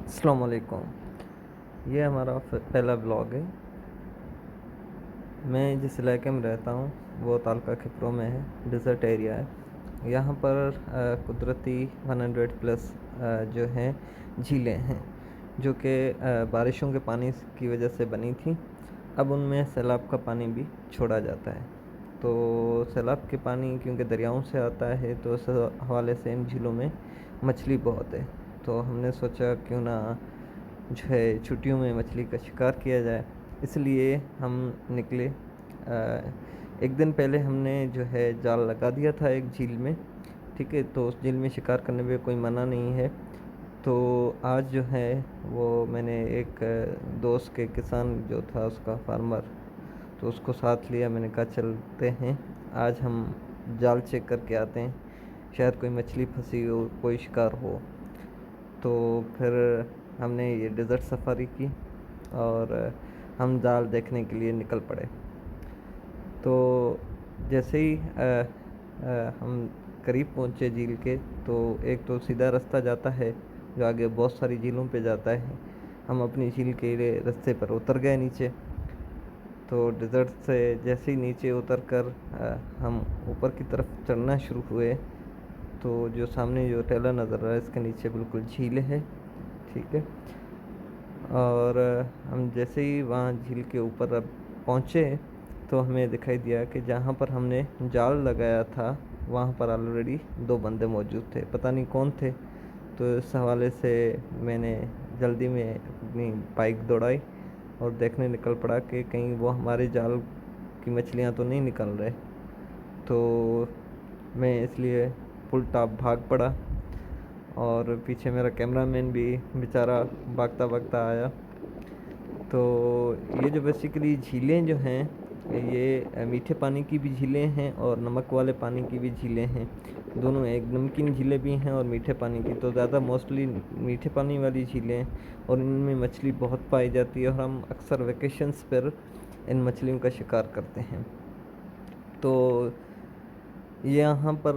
अस्सलाम वालेकुम। ये हमारा पहला ब्लॉग है। मैं जिस इलाके में रहता हूँ वो तालका खिपरों में है, डिज़र्ट एरिया है। यहाँ पर कुदरती 100 प्लस जो हैं झीलें हैं, जो कि बारिशों के पानी की वजह से बनी थी। अब उनमें सैलाब का पानी भी छोड़ा जाता है। तो सैलाब के पानी क्योंकि दरियाओं से आता है, तो उस हवाले से इन झीलों में मछली बहुत है। तो हमने सोचा क्यों ना जो है छुट्टियों में मछली का शिकार किया जाए, इसलिए हम निकले। एक दिन पहले हमने जो है जाल लगा दिया था एक झील में। ठीक है, तो उस झील में शिकार करने में कोई मना नहीं है। तो आज जो है वो मैंने एक दोस्त के किसान जो था उसका फार्मर, तो उसको साथ लिया। मैंने कहा चलते हैं, आज हम जाल चेक करके आते हैं, शायद कोई मछली फंसी हो, कोई शिकार हो। तो फिर हमने ये डेज़र्ट सफारी की और हम जाल देखने के लिए निकल पड़े। तो जैसे ही हम करीब पहुँचे झील के, तो एक तो सीधा रास्ता जाता है जो आगे बहुत सारी झीलों पे जाता है। हम अपनी झील के रास्ते पर उतर गए नीचे। तो डेज़र्ट से जैसे ही नीचे उतर कर हम ऊपर की तरफ चढ़ना शुरू हुए, तो जो सामने जो टेला नज़र आ रहा है, इसके नीचे बिल्कुल झील है। ठीक है, और हम जैसे ही वहाँ झील के ऊपर अब पहुँचे, तो हमें दिखाई दिया कि जहाँ पर हमने जाल लगाया था वहाँ पर ऑलरेडी दो बंदे मौजूद थे। पता नहीं कौन थे। तो इस हवाले से मैंने जल्दी में अपनी बाइक दौड़ाई और देखने निकल पड़ा कि कहीं वो हमारे जाल की मछलियाँ तो नहीं निकल रहे। तो मैं इसलिए फुल टॉप भाग पड़ा, और पीछे मेरा कैमरामैन भी बेचारा भागता भागता आया। तो ये जो बेसिकली झीलें जो हैं, ये मीठे पानी की भी झीलें हैं और नमक वाले पानी की भी झीलें हैं। दोनों, एक नमकीन झीलें भी हैं और मीठे पानी की। तो ज़्यादा मोस्टली मीठे पानी वाली झीलें, और इनमें मछली बहुत पाई जाती है और हम अक्सर वेकेशंस पर इन मछलियों का शिकार करते हैं। तो यहाँ पर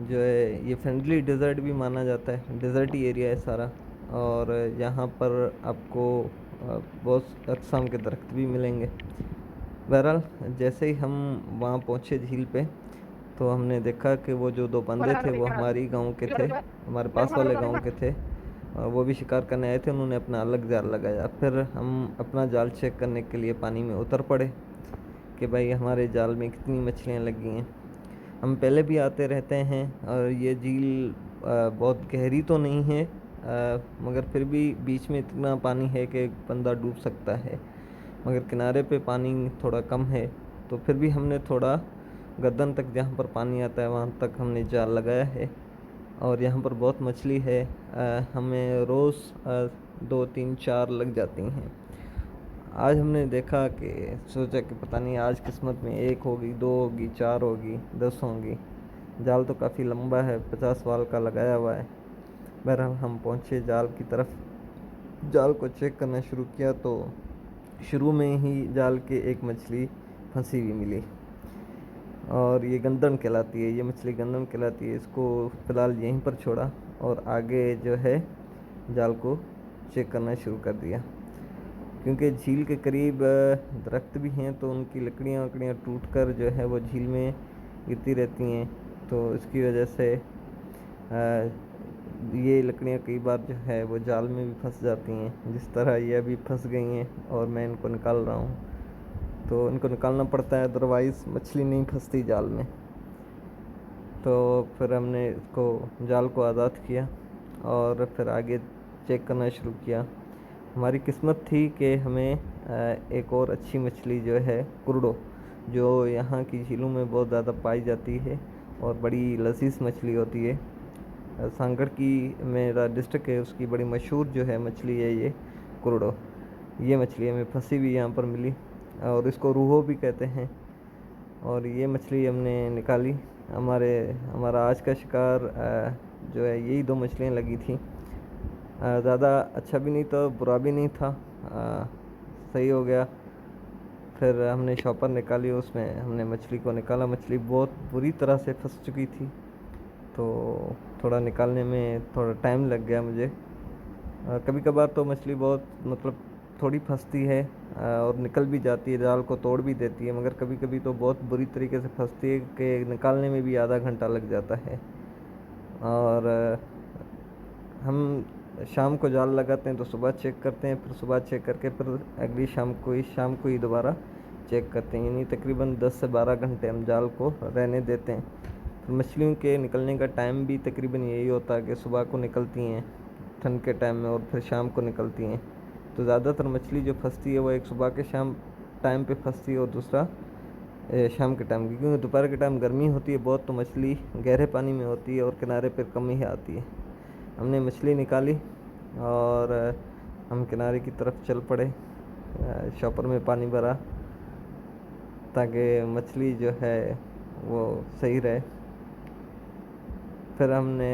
जो है ये फ्रेंडली डेज़र्ट भी माना जाता है, डेज़र्टी एरिया है सारा। और यहाँ पर आपको बहुत अक़साम के दरख्त भी मिलेंगे। बहरहाल जैसे ही हम वहाँ पहुँचे झील पे, तो हमने देखा कि वो जो दो बंदे थे वो हमारी गांव के थे, हमारे पास वाले गांव के थे। वो भी शिकार करने आए थे, उन्होंने अपना अलग जाल लगाया। फिर हम अपना जाल चेक करने के लिए पानी में उतर पड़े कि भाई हमारे जाल में कितनी मछलियाँ लगी हैं। हम पहले भी आते रहते हैं और ये झील बहुत गहरी तो नहीं है, मगर फिर भी बीच में इतना पानी है कि बंदा डूब सकता है। मगर किनारे पे पानी थोड़ा कम है, तो फिर भी हमने थोड़ा गर्दन तक जहाँ पर पानी आता है वहाँ तक हमने जाल लगाया है। और यहाँ पर बहुत मछली है। हमें रोज़ 2 3 4 लग जाती हैं। आज हमने देखा कि सोचा कि पता नहीं आज किस्मत में एक होगी, दो होगी, चार होगी, 10 होंगी। जाल तो काफ़ी लंबा है, 50 वाल का लगाया हुआ है। बहरहाल हम पहुँचे जाल की तरफ, जाल को चेक करना शुरू किया, तो शुरू में ही जाल के एक मछली फंसी हुई मिली। और ये गंदम कहलाती है, ये मछली गंदम कहलाती है। इसको फ़िलहाल यहीं पर छोड़ा और आगे जो है जाल को चेक करना शुरू कर दिया। क्योंकि झील के करीब दरख्त भी हैं, तो उनकी लकड़ियाँ वकड़ियाँ टूट कर जो है वो झील में गिरती रहती हैं। तो इसकी वजह से ये लकड़ियाँ कई बार जो है वो जाल में भी फंस जाती हैं, जिस तरह ये अभी फंस गई हैं और मैं इनको निकाल रहा हूँ। तो इनको निकालना पड़ता है, अदरवाइज़ मछली नहीं फंसती जाल में। तो फिर हमने इसको जाल को आज़ाद किया और फिर आगे चेक करना शुरू किया। हमारी किस्मत थी कि हमें एक और अच्छी मछली जो है कुर्डो, जो यहाँ की झीलों में बहुत ज़्यादा पाई जाती है और बड़ी लजीज मछली होती है। सांगड़ की मेरा डिस्ट्रिक्ट है, उसकी बड़ी मशहूर जो है मछली है ये कुर्डो। ये मछली हमें फंसी हुई यहाँ पर मिली और इसको रूहो भी कहते हैं। और ये मछली हमने निकाली। हमारा आज का शिकार जो है यही दो मछलियाँ लगी थी। ज़्यादा अच्छा भी नहीं था, बुरा भी नहीं था, सही हो गया। फिर हमने शॉपर निकाली, उसमें हमने मछली को निकाला। मछली बहुत बुरी तरह से फंस चुकी थी, तो थोड़ा निकालने में थोड़ा टाइम लग गया मुझे। कभी कभार तो मछली बहुत मतलब थोड़ी फंसती है और निकल भी जाती है, जाल को तोड़ भी देती है, मगर कभी कभी तो बहुत बुरी तरीके से फंसती है कि निकालने में भी आधा घंटा लग जाता है। और हम शाम को जाल लगाते हैं तो सुबह चेक करते हैं, फिर सुबह चेक करके फिर अगली शाम को ही दोबारा चेक करते हैं, यानी तकरीबन 10 से 12 घंटे हम जाल को रहने देते हैं। फिर मछलियों के निकलने का टाइम भी तकरीबन यही होता है कि सुबह को निकलती हैं ठंड के टाइम में और फिर शाम को निकलती हैं। तो ज़्यादातर मछली जो फंसती है वो एक सुबह के शाम टाइम पे फंसती है और दूसरा शाम के टाइम, क्योंकि दोपहर के टाइम गर्मी होती है बहुत, तो मछली गहरे पानी में होती है और किनारे पर कम ही आती है। हमने मछली निकाली और हम किनारे की तरफ चल पड़े। शॉपर में पानी भरा ताकि मछली जो है वो सही रहे। फिर हमने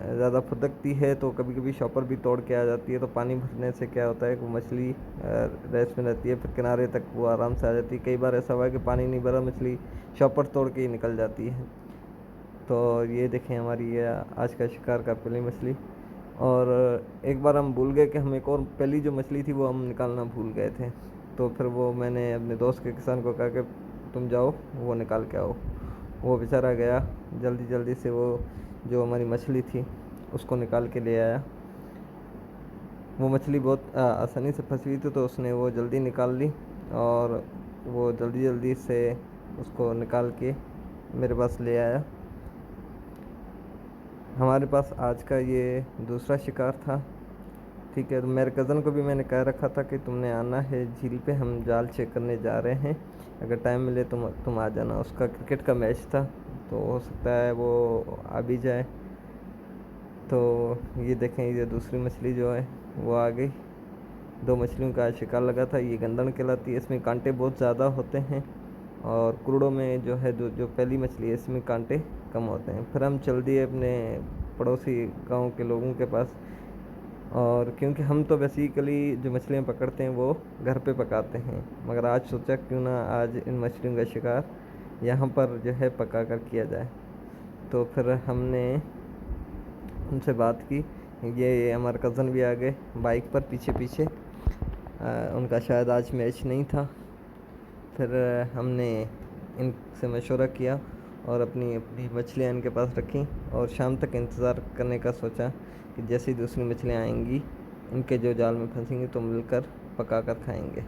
ज़्यादा फुदकती है तो कभी कभी शॉपर भी तोड़ के आ जाती है, तो पानी भरने से क्या होता है कि वो मछली रेस्ट में रहती है, फिर किनारे तक वो आराम से आ जाती है। कई बार ऐसा हुआ है कि पानी नहीं भरा, मछली शॉपर तोड़ के ही निकल जाती है। तो ये देखें हमारी ये आज का शिकार का पहली मछली। और एक बार हम भूल गए कि हम एक और पहली जो मछली थी वो हम निकालना भूल गए थे, तो फिर वो मैंने अपने दोस्त के किसान को कहा कि तुम जाओ वो निकाल के आओ। वो बेचारा गया, जल्दी जल्दी से वो जो हमारी मछली थी उसको निकाल के ले आया। वो मछली बहुत आसानी से फंसी हुई थी, तो उसने वो जल्दी निकाल ली और वो जल्दी जल्दी से उसको निकाल के मेरे पास ले आया। हमारे पास आज का ये दूसरा शिकार था। ठीक है, तो मेरे कज़न को भी मैंने कह रखा था कि तुमने आना है झील पे, हम जाल चेक करने जा रहे हैं, अगर टाइम मिले तुम आ जाना। उसका क्रिकेट का मैच था तो हो सकता है वो आ भी जाए। तो ये देखें, ये दूसरी मछली जो है वो आ गई। दो मछलियों का शिकार लगा था। ये गंदड़ कहलाती है, इसमें कांटे बहुत ज़्यादा होते हैं, और कुरड़ों में जो है जो पहली मछली है इसमें कांटे कम होते हैं। फिर हम चल दिए अपने पड़ोसी गांव के लोगों के पास, और क्योंकि हम तो बेसिकली जो मछलियाँ पकड़ते हैं वो घर पे पकाते हैं, मगर आज सोचा क्यों ना आज इन मछलियों का शिकार यहाँ पर जो है पका कर किया जाए। तो फिर हमने उनसे बात की। ये हमारे कज़न भी आ गए बाइक पर पीछे पीछे। उनका शायद आज मैच नहीं था। फिर हमने इनसे मशवरा किया और अपनी अपनी मछलियाँ इनके पास रखी और शाम तक इंतज़ार करने का सोचा कि जैसे ही दूसरी मछलियाँ आएंगी इनके जो जाल में फंसेंगी तो मिलकर पका कर खाएंगे।